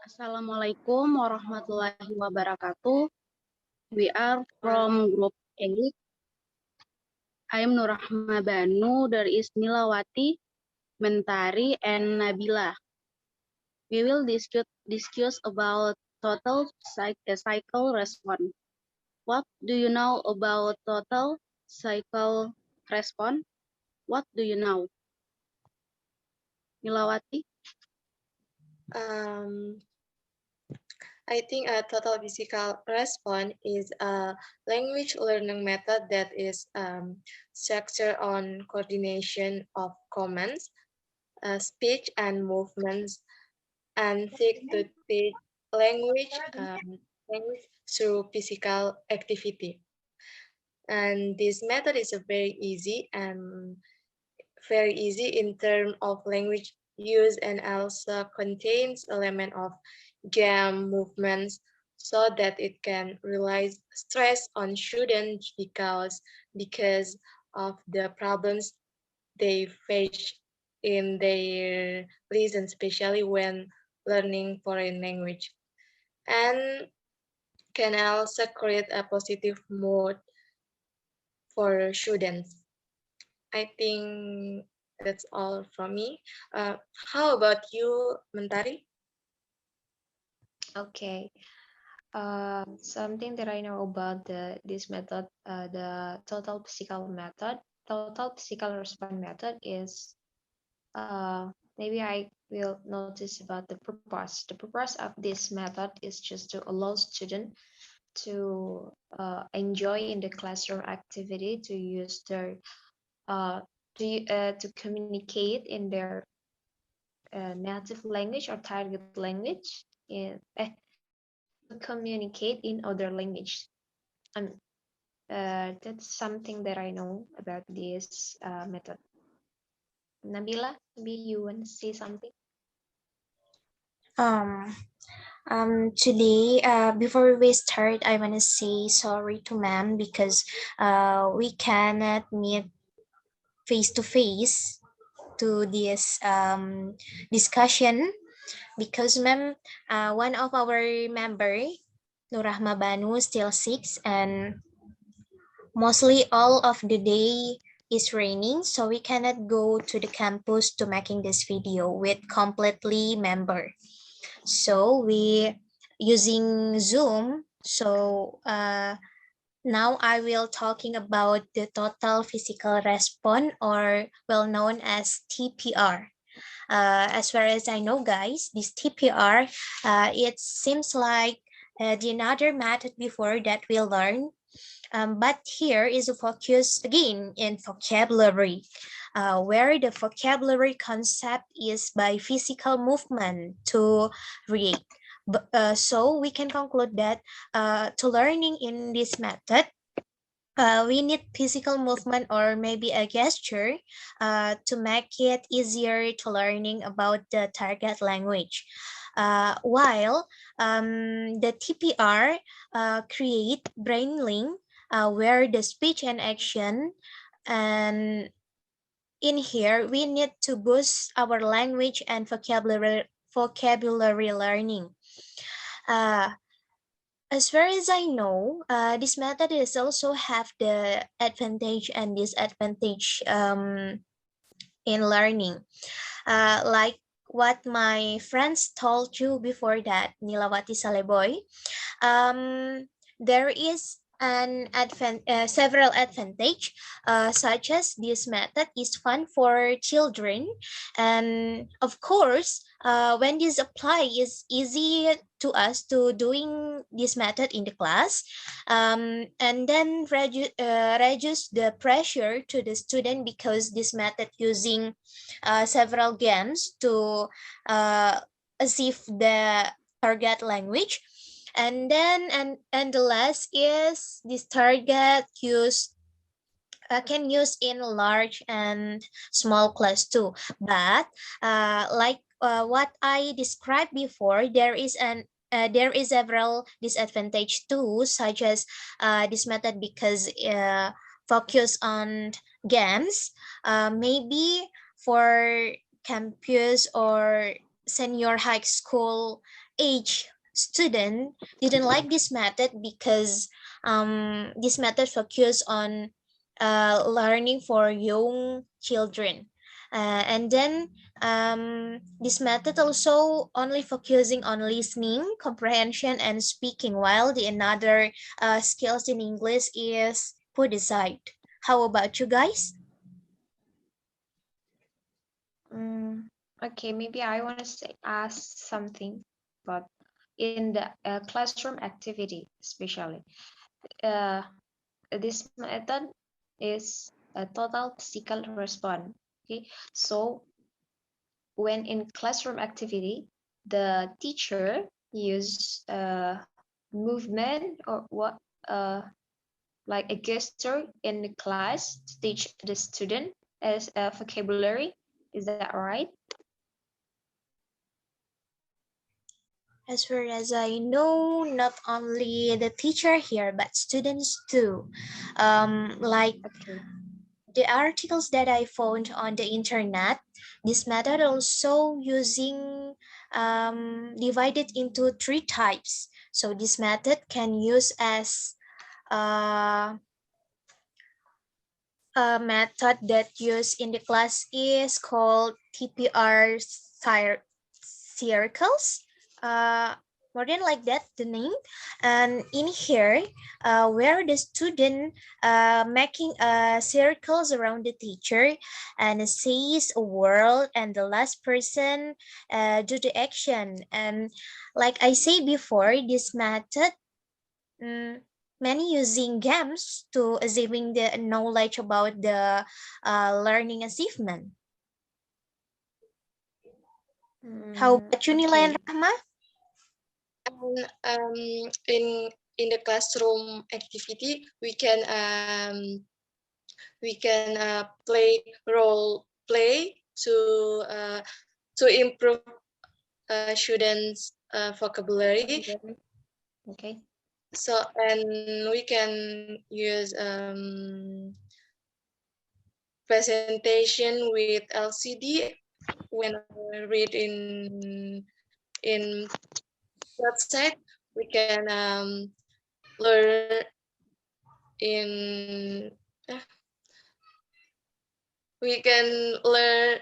Assalamualaikum warahmatullahi wabarakatuh. We are from Group English. I am Rahmah Banu. There is Nylawati, Mentari, and Nabilah. We will discuss about total cycle response. What do you know about total cycle response? What do you know? Nylawati? I think a total physical response is a language learning method that is structured on coordination of commands, speech and movements, and seek to teach language through physical activity. And this method is a very easy in terms of language use and also contains element of game movements so that it can release stress on students because of the problems they face in their lesson, especially when learning foreign language, and can also create a positive mood for students. I think that's all from me. How about you, Mentari? Okay. Something that I know about this method, the total physical method, total physical response method is maybe I will notice about the purpose. The purpose of this method is just to allow students to enjoy in the classroom activity, to use their to communicate in their native language or target language, to communicate in other language. And that's something that I know about this method. Nabila, maybe you want to say something? Um, Today, before we start, I want to say sorry to ma'am because we cannot meet face to face to this discussion because ma'am, one of our member, Rahmah Banu, still sick and mostly all of the day is raining, so we cannot go to the campus to making this video with completely member. So we using Zoom. So now I will talking about the total physical response, or well known as TPR. As far as I know, guys, this TPR, it seems like the another method before that we learned. But here is a focus again in vocabulary, where the vocabulary concept is by physical movement to react. So we can conclude that to learning in this method, we need physical movement or maybe a gesture to make it easier to learning about the target language. While the TPR create brain link where the speech and action, and in here we need to boost our language and vocabulary learning. As far as I know, this method is also have the advantage and disadvantage in learning. Like what my friends told you before that, Nylawati Saleh, there is several advantage, such as this method is fun for children, and of course when this apply is easy to us to doing this method in the class, and then reduce the pressure to the student because this method using several games to achieve the target language. And then and the last is this target can use in large and small class too, but like what I described before, there is several disadvantage too, such as this method because focus on games, maybe for campus or senior high school age student didn't like this method because this method focus on learning for young children. And then this method also only focusing on listening, comprehension, and speaking, while the another skills in English is put aside. How about you guys? Okay, maybe I want to say ask something, but in the classroom activity, especially, this method is a total physical response. Okay, so when in classroom activity, the teacher use movement or what like a gesture in the class to teach the student as a vocabulary. Is that right? As far as I know, not only the teacher here, but students too. Like Okay. the articles that I found on the internet, this method also using divided into three types. So this method can use as a method that used in the class is called TPR circles. More than like that, the name. And in here, where the student making circles around the teacher and says a word, and the last person do the action. And like I say before, this method, many using games to achieving the knowledge about the learning achievement. How about you, Nila and Okay. Rahma? In the classroom activity, we can play role play to improve students' vocabulary. Okay. So, and we can use presentation with LCD when we read in website. We can learn in we can learn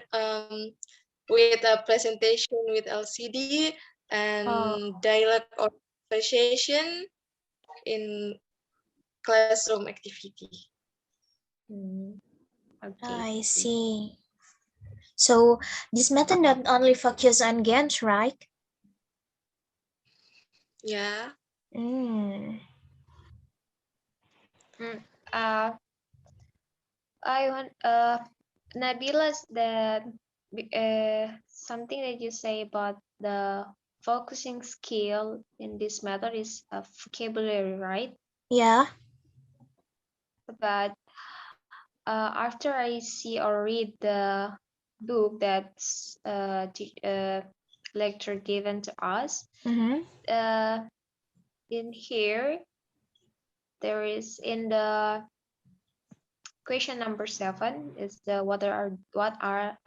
with a presentation with LCD and dialogue or conversation in classroom activity. Okay. I see. So this method not only focus on games, right? Yeah. Mm. Uh, I want Nabilah's that something that you say about the focusing skill in this method is a vocabulary, right? Yeah. But after I see or read the book that's lecture given to us, in here there is in the question number 7 is the what are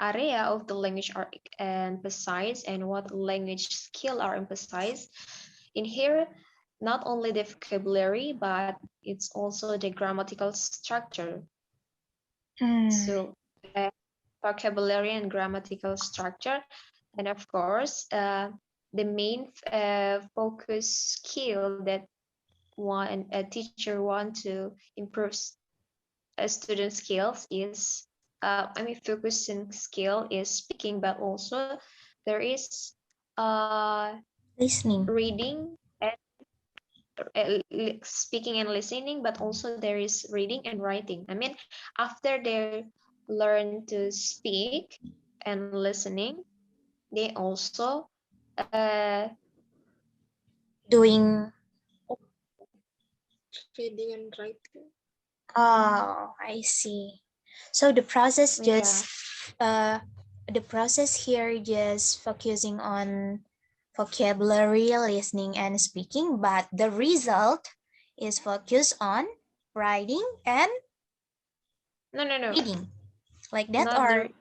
area of the language are emphasized and what language skill are emphasized. In here, not only the vocabulary, but it's also the grammatical structure. So vocabulary and grammatical structure, and of course, the main focus skill that a teacher want to improve a student skills is focusing skill is speaking, but also there is listening, reading and speaking and listening, but also there is reading and writing. I mean, after they learn to speak and listening, they also doing. Reading and writing. Oh, I see. So the process just yeah. the process here just focusing on vocabulary, listening, and speaking, but the result is focused on writing and No. reading, like that, Not or the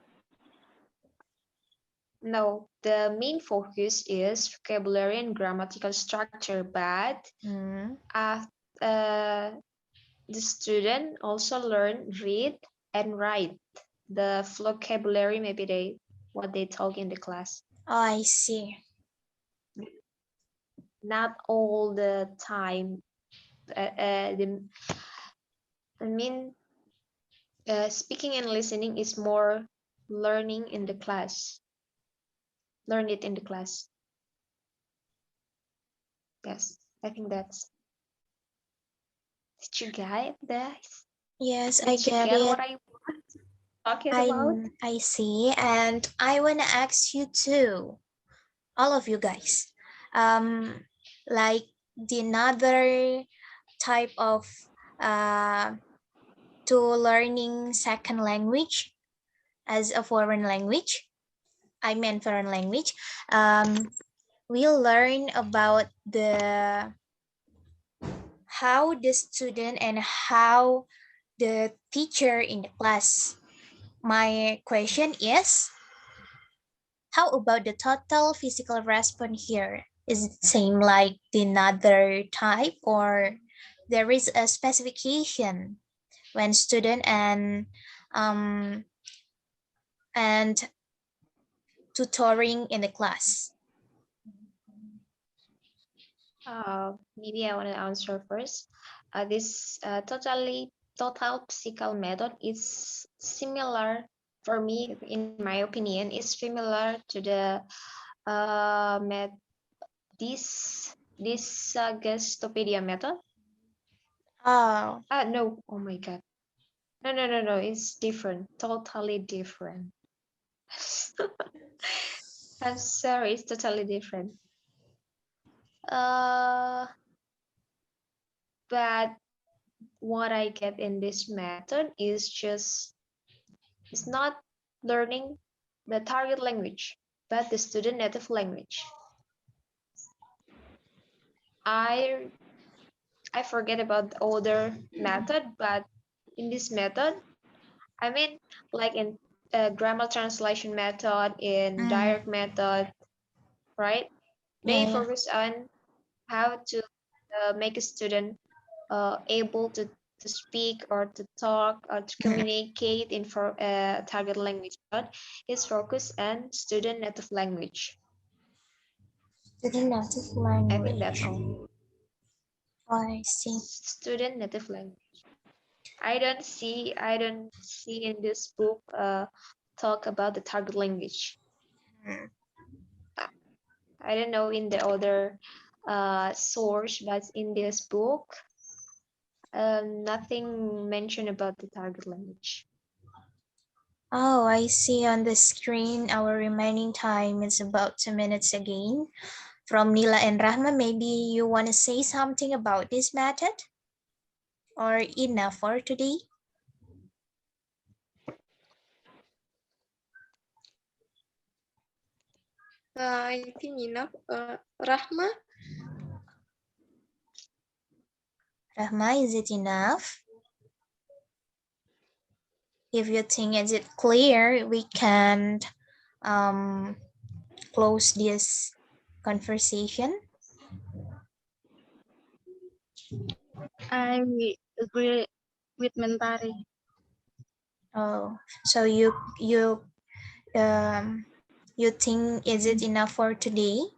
no. the main focus is vocabulary and grammatical structure, but the student also learn read and write the vocabulary, maybe what they talk in the class. Oh, I see. Not all the time. Speaking and listening is more learning in the class. Learn it in the class. Yes, I think that's. Did you get that? Yes, I Did you get get it. what I was talking about? I see, and I wanna ask you too, all of you guys, like the another type of to learning second language as a foreign language. I mean foreign language. We learn about the how the student and how the teacher in the class. My question is, how about the total physical response here? Is it same like the another type, or there is a specification when student and tutoring in the class? Maybe I want to answer first. This total physical method is similar for me, in my opinion, is similar to the this Gastopedia method. Oh. No. Oh my God. No. It's different. Totally different. I'm sorry. It's totally different. But what I get in this method is it's not learning the target language, but the student native language. I forget about the other method, but in this method, I mean, like in grammar translation method, in direct method, right? They focus on how to make a student able to speak or to talk or to communicate in target language, but is focused on student native language. Student native language. I think that's all. Oh, I see. Student native language. I don't see in this book talk about the target language. I don't know in the other source, but in this book, nothing mentioned about the target language. Oh, I see on the screen our remaining time is about 2 minutes again. From Nila and Rahma, maybe you want to say something about this method? Or enough for today? I think enough. Rahmah? Rahma, is it enough? If you think is it clear, we can close this conversation. I agree with Mentari. Oh, so you think is it enough for today?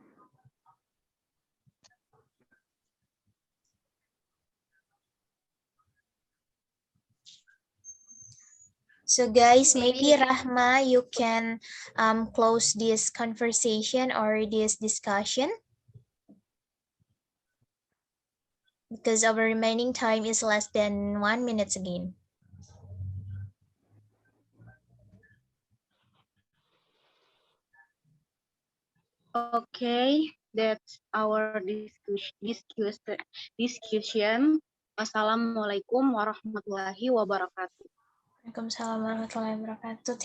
So guys, maybe Rahma, you can close this conversation or this discussion, because our remaining time is less than 1 minute again. Okay, that's our discussion. Assalamualaikum warahmatullahi wabarakatuh. Waalaikumsalam warahmatullahi wabarakatuh.